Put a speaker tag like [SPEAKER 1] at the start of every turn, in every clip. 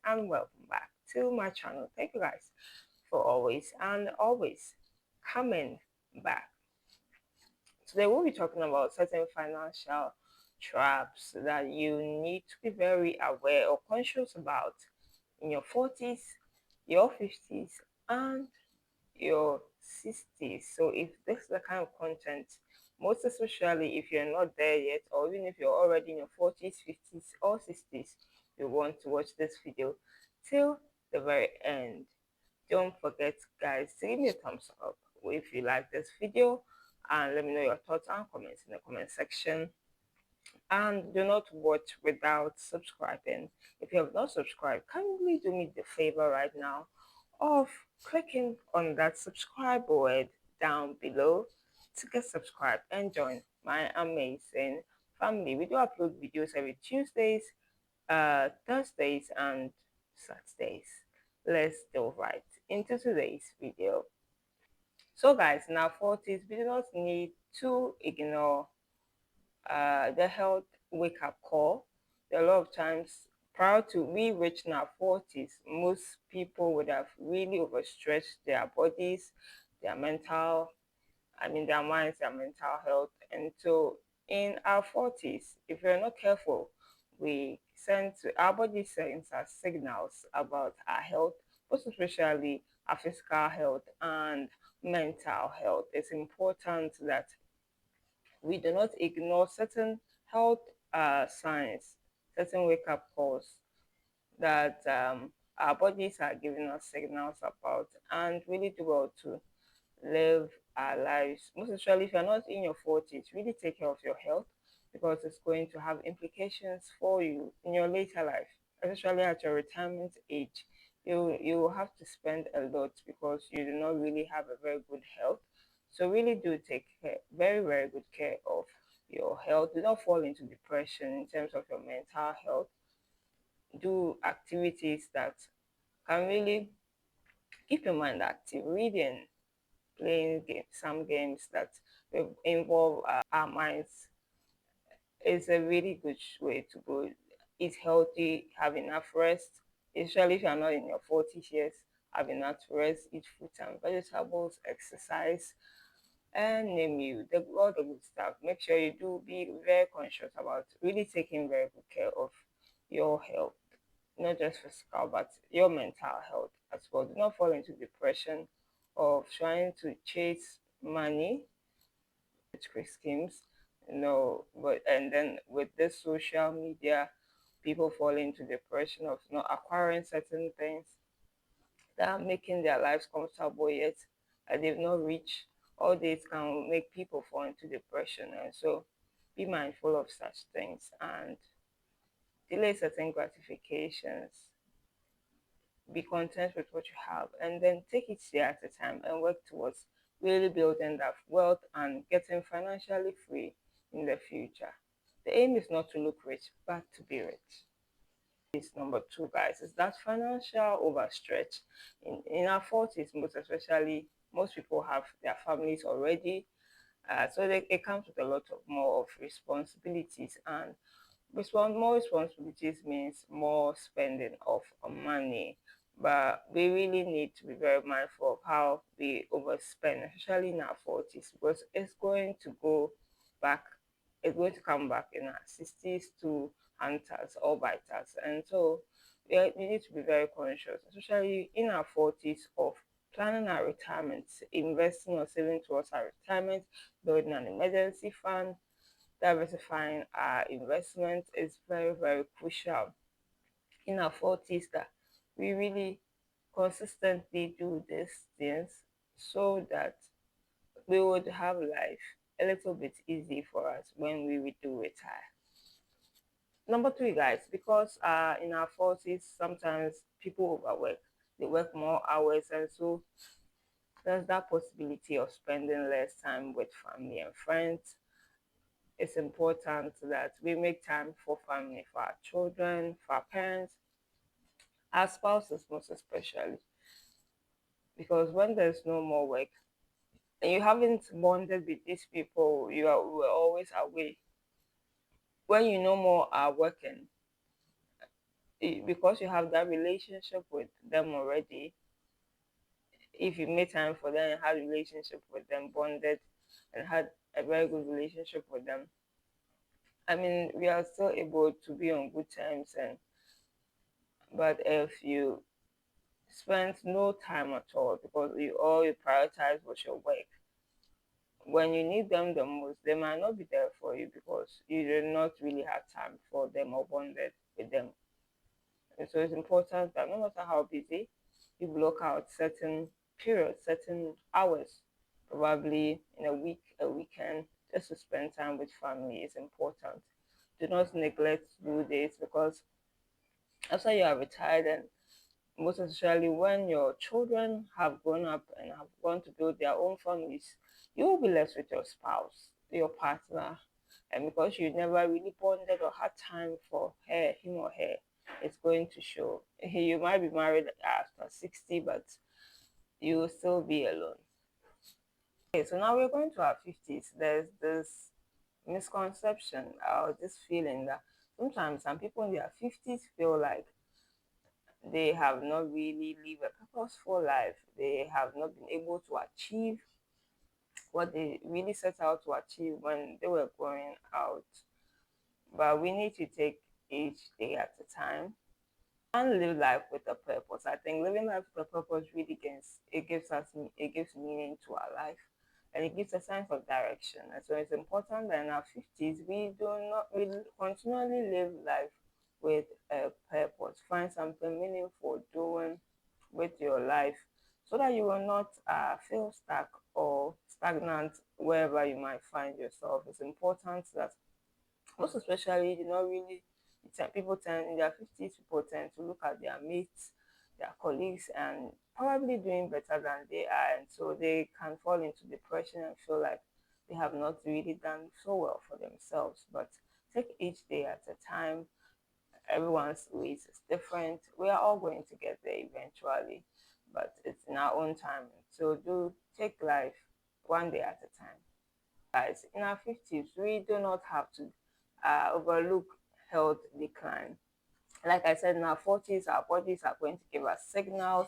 [SPEAKER 1] And welcome back to my channel. Thank you guys for always coming back. Today we'll be talking about certain financial traps that you need to be very aware or conscious about in your 40s, your 50s, and your 60s. So if this is the kind of content, most especially if you're not there yet, or even if you're already in your 40s, 50s, or 60s, you want to watch this video till the very end. Don't forget, guys, to give me a thumbs up if you like this video, and let me know your thoughts and comments in the comment section. And do not watch without subscribing. If you have not subscribed, kindly do me the favor right now of clicking on that subscribe word down below to get subscribed and join my amazing family. We do upload videos every Tuesdays, Thursdays, and Saturdays. Let's delve right into today's video. So, guys, in our 40s, we do not need to ignore the health wake up call. There are a lot of times prior to we reaching our 40s, most people would have really overstretched their bodies, their mental, their minds, their mental health. And so in our 40s, if we're not careful, we send to our body sends us signals about our health, most especially our physical health and mental health. It's important that we do not ignore certain health signs, certain wake up calls that our bodies are giving us signals about, and really do well to live our lives. Most especially if you're not in your 40s, really take care of your health because it's going to have implications for you in your later life, especially at your retirement age. You will have to spend a lot because you do not really have a very good health. So really do take care, very, very good care of your health. Do not fall into depression in terms of your mental health. Do activities that can really keep your mind active. Reading, playing some games that involve our minds is a really good way to go. Eat healthy, have enough rest, especially if you're not in your 40s years. Have enough rest, eat fruits and vegetables, exercise, and name you all the good stuff. Make sure you do be very conscious about really taking very good care of your health, not just physical but your mental health as well. Do not fall into depression of trying to chase money with schemes, but and then with this social media, people fall into depression of not acquiring certain things that are making their lives comfortable yet that they've not reached. All this can make people fall into depression, and so be mindful of such things and delay certain gratifications. Be content with what you have and then take it day at a time and work towards really building that wealth and getting financially free in the future. The aim is not to look rich but to be rich. Is number two, guys, is that financial overstretch. In our 40s, most especially, most people have their families already, so it comes with a lot of more of responsibilities, and more responsibilities means more spending of money. But we really need to be very mindful of how we overspend, especially in our 40s, because it's going to go back, it's going to come back in our 60s to hunt us or bite us. And so we need to be very conscious, especially in our 40s, of planning our retirement, investing or saving towards our retirement, building an emergency fund. Diversifying our investment is very, very crucial in our 40s, that we really consistently do these things so that we would have life a little bit easy for us when we do retire. Number three, guys, because in our 40s, sometimes people overwork, they work more hours, and so there's that possibility of spending less time with family and friends. It's important that we make time for family, for our children, for our parents, our spouses, most especially. Because when there's no more work and you haven't bonded with these people, you are always away. When you no more are working, because you have that relationship with them already, if you made time for them and had a relationship with them, bonded and had a very good relationship with them, I mean, we are still able to be on good terms. And but if you spend no time at all because all you prioritize was your work, when you need them the most, they might not be there for you because you did not really have time for them or bonded with them. And so it's important that no matter how busy, you block out certain periods, certain hours, probably in a week, a weekend, just to spend time with family is important. Do not neglect due dates because after you are retired, and most especially when your children have grown up and have gone to build their own families, you will be left with your spouse, your partner, and because you never really bonded or had time for him or her, it's going to show. You might be married after 60, but you will still be alone. Okay, so now we're going to our 50s. There's this misconception or this feeling that sometimes some people in their 50s feel like they have not really lived a purposeful life. They have not been able to achieve what they really set out to achieve when they were growing out. But we need to take each day at a time and live life with a purpose. I think living life with a purpose really gives meaning to our life, and it gives a sense of direction. And so it's important that in our 50s we continually live life with a purpose. Find something meaningful doing with your life so that you will not feel stuck or stagnant wherever you might find yourself. It's important that most especially, people tend in their 50s, people tend to look at their mates, their colleagues, and probably doing better than they are. And so they can fall into depression and feel like they have not really done so well for themselves. But take each day at a time. Everyone's ways is different. We are all going to get there eventually, but it's in our own time. So do take life one day at a time. Guys, in our 50s, we do not have to overlook health decline. Like I said, in our 40s, our bodies are going to give us signals.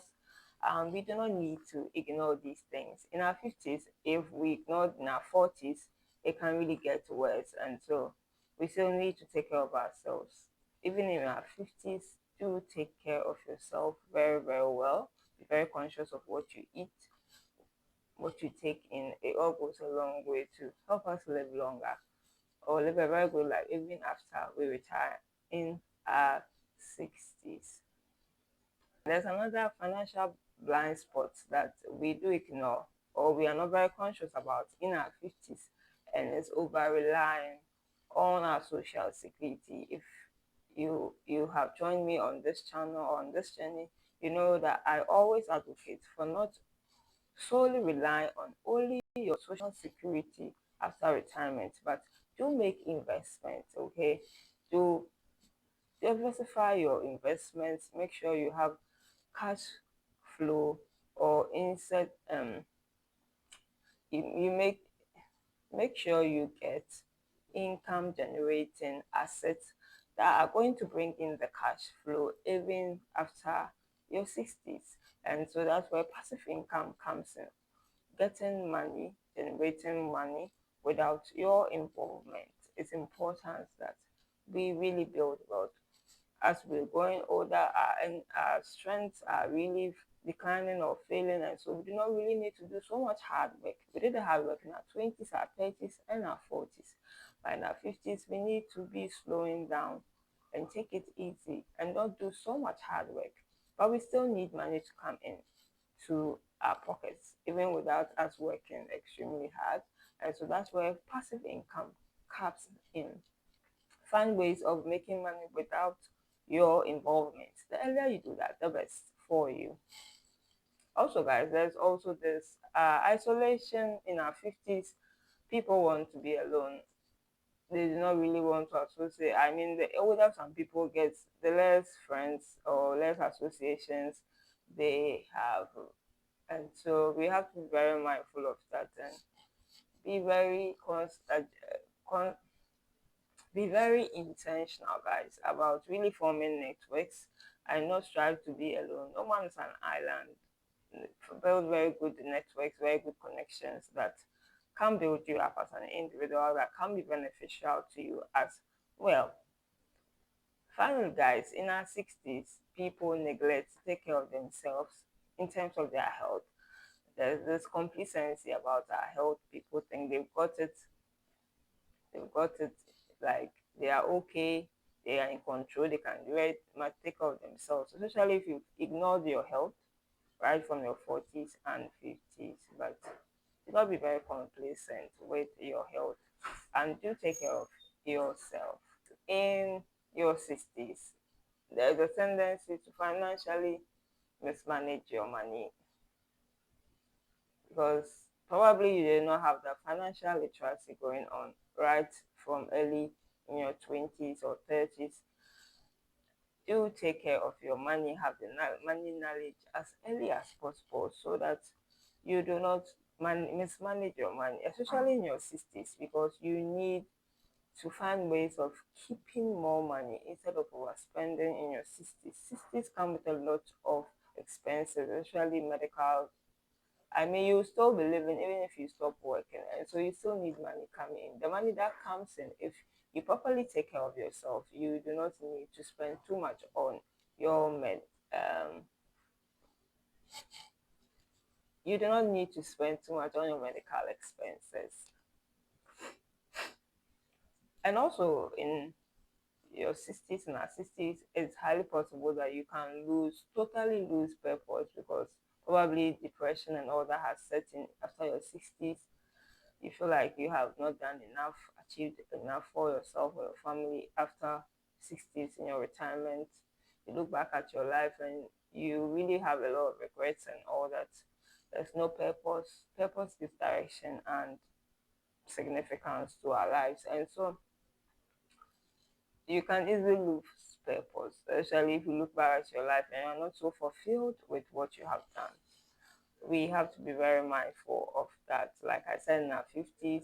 [SPEAKER 1] We do not need to ignore these things. In our 50s, if we ignore in our 40s, it can really get worse. And so we still need to take care of ourselves. Even in our 50s, do take care of yourself very, very well. Be very conscious of what you eat, what you take in. It all goes a long way to help us live longer or live a very good life even after we retire in our 60s. There's another financial blind spot that we do ignore or we are not very conscious about in our 50s, and it's over relying on our social security. If you have joined me on this channel or on this journey, you know that I always advocate for not solely rely on only your social security after retirement, but do make investments, okay? Do diversify your investments, make sure you have cash flow or insert you make sure you get income generating assets that are going to bring in the cash flow even after your 60s. And so that's where passive income comes in, getting money, generating money without your involvement. It's important that we really build wealth. As we're growing older, our strengths are really declining or failing, and so we do not really need to do so much hard work. We did the hard work in our 20s, our 30s, and our 40s. By our 50s, we need to be slowing down and take it easy and not do so much hard work. But we still need money to come in to our pockets, even without us working extremely hard. And so that's where passive income comes in. Find ways of making money without your involvement. The earlier you do that, the best for you. Also, guys, there's also this isolation in our 50s. People want to be alone. They do not really want to associate. I mean, the older some people get, the less friends or less associations they have. And so we have to be very mindful of that and be very Be very intentional, guys, about really forming networks and not strive to be alone. No man is an island. Build very good networks, very good connections that can build you up as an individual, that can be beneficial to you as well. Finally, guys, in our 60s, people neglect to take care of themselves in terms of their health. There's this complacency about our health. People think they've got it like they are okay, they are in control, they can do it, might take care of themselves, especially if you ignored your health right from your 40s and 50s. But do not be very complacent with your health and do take care of yourself. In your 60s, there's a tendency to financially mismanage your money because probably you did not have the financial literacy going on right from early in your 20s or 30s. Do take care of your money, have the money knowledge as early as possible so that you do not mismanage your money, especially in your 60s, because you need to find ways of keeping more money instead of overspending in your 60s. 60s come with a lot of expenses, especially medical. I mean, you still be living even if you stop working, and so you still need money coming in. The money that comes in, if you properly take care of yourself, you do not need to spend too much on your you do not need to spend too much on your medical expenses. And also in your 60s and our 60s, it's highly possible that you can totally lose purpose because probably depression and all that has set in after your 60s. You feel like you have not done enough, achieved enough for yourself or your family after 60s in your retirement. You look back at your life and you really have a lot of regrets and all that. There's no purpose. Purpose gives direction and significance to our lives. And so you can easily lose purpose, especially if you look back at your life and you're not so fulfilled with what you have done. We have to be very mindful of that. Like I said, in our 50s,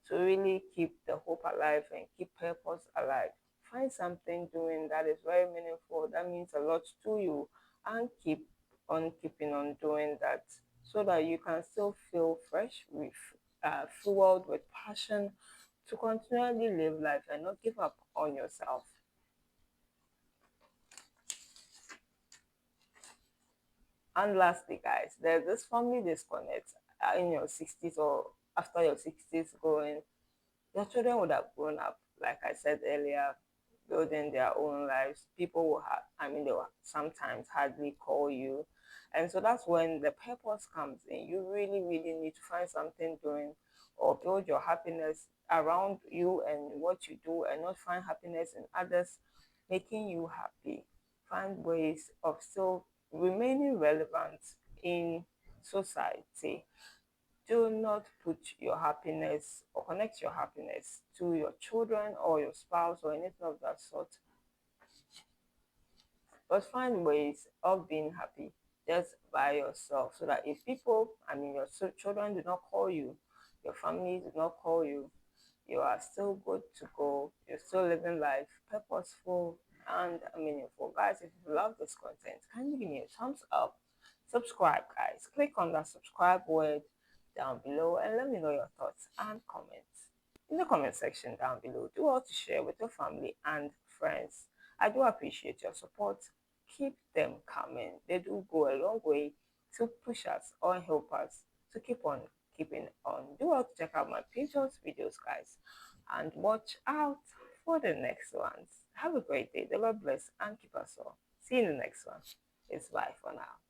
[SPEAKER 1] to really keep the hope alive and keep purpose alive. Find something doing that is very meaningful, that means a lot to you, and keep on keeping on doing that so that you can still feel fresh, with fueled with passion to continually live life and not give up on yourself. And lastly, guys, there's this family disconnect in your 60s or after your 60s going. Your children would have grown up, like I said earlier, building their own lives. People will have, I mean, they will sometimes hardly call you. And so that's when the purpose comes in. You really, really need to find something doing or build your happiness around you and what you do, and not find happiness in others making you happy. Find ways of still remaining relevant in society. Do not put your happiness or connect your happiness to your children or your spouse or anything of that sort, but find ways of being happy just by yourself so that if people, I mean, your children do not call you, your family do not call you, you are still good to go. You're still living life purposeful and meaningful. Guys, if you love this content, can you give me a thumbs up? Subscribe, guys. Click on that subscribe word down below and let me know your thoughts and comments in the comment section down below. Do all to share with your family and friends. I do appreciate your support. Keep them coming. They do go a long way to push us or help us to keep on keeping on. Do all to check out my previous videos, guys, and watch out for the next ones. Have a great day. The Lord bless and keep us all. See you in the next one. It's bye for now.